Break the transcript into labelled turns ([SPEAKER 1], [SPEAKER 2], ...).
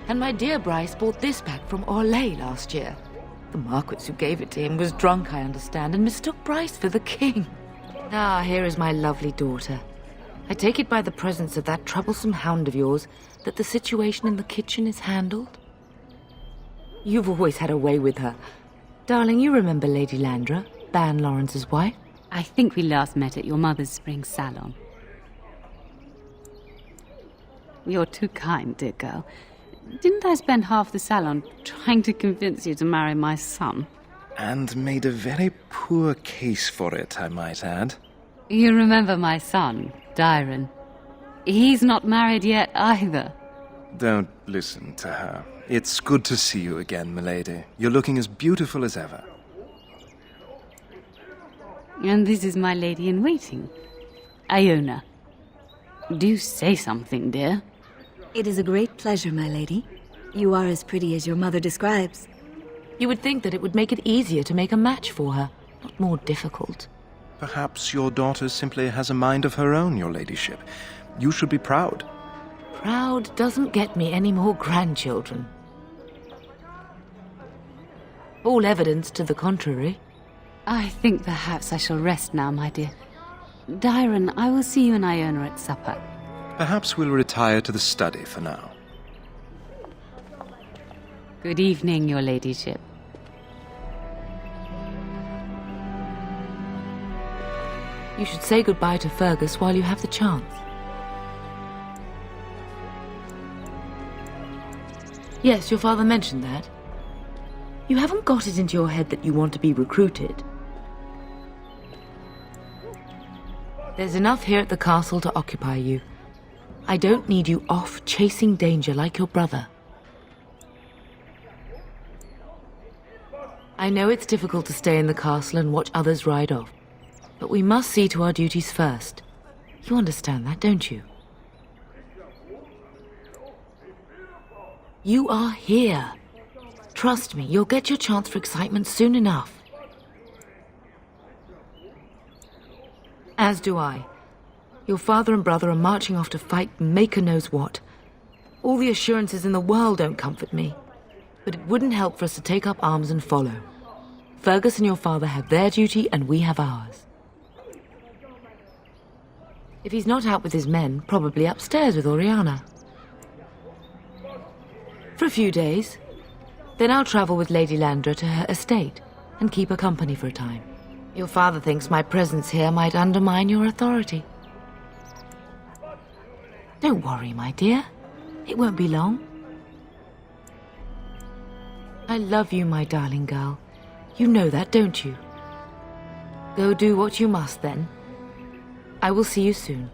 [SPEAKER 1] And my dear Bryce bought this back from Orlais last year. The Marquis who gave it to him was drunk, I understand, and mistook Bryce for the king. Ah, here is my lovely daughter. I take it by the presence of that troublesome hound of yours that the situation in the kitchen is handled? You've always had a way with her. Darling, you remember Lady Landra, Ban Lawrence's wife?
[SPEAKER 2] I think we last met at your mother's spring salon. You're too kind, dear girl. Didn't I spend half the salon trying to convince you to marry my son?
[SPEAKER 3] And made a very poor case for it, I might add.
[SPEAKER 2] You remember my son, Dyron. He's not married yet either.
[SPEAKER 3] Don't listen to her. It's good to see you again, milady. You're looking as beautiful as ever.
[SPEAKER 2] And this is my lady-in-waiting, Iona. Do say something, dear.
[SPEAKER 4] It is a great pleasure, my lady. You are as pretty as your mother describes.
[SPEAKER 1] You would think that it would make it easier to make a match for her, not more difficult.
[SPEAKER 3] Perhaps your daughter simply has a mind of her own, your ladyship. You should be proud.
[SPEAKER 1] Proud doesn't get me any more grandchildren. All evidence to the contrary.
[SPEAKER 2] I think perhaps I shall rest now, my dear. Dyron, I will see you and Iona at supper.
[SPEAKER 3] Perhaps we'll retire to the study for now.
[SPEAKER 2] Good evening, your ladyship.
[SPEAKER 1] You should say goodbye to Fergus while you have the chance. Yes, your father mentioned that. You haven't got it into your head that you want to be recruited. There's enough here at the castle to occupy you. I don't need you off chasing danger like your brother. I know it's difficult to stay in the castle and watch others ride off, but we must see to our duties first. You understand that, don't you? You are here. Trust me, you'll get your chance for excitement soon enough. As do I. Your father and brother are marching off to fight Maker knows what. All the assurances in the world don't comfort me. But it wouldn't help for us to take up arms and follow. Fergus and your father have their duty and we have ours. If he's not out with his men, probably upstairs with Oriana. For a few days. Then I'll travel with Lady Landra to her estate and keep her company for a time. Your father thinks my presence here might undermine your authority. Don't worry, my dear. It won't be long. I love you, my darling girl. You know that, don't you? Go do what you must, then. I will see you soon.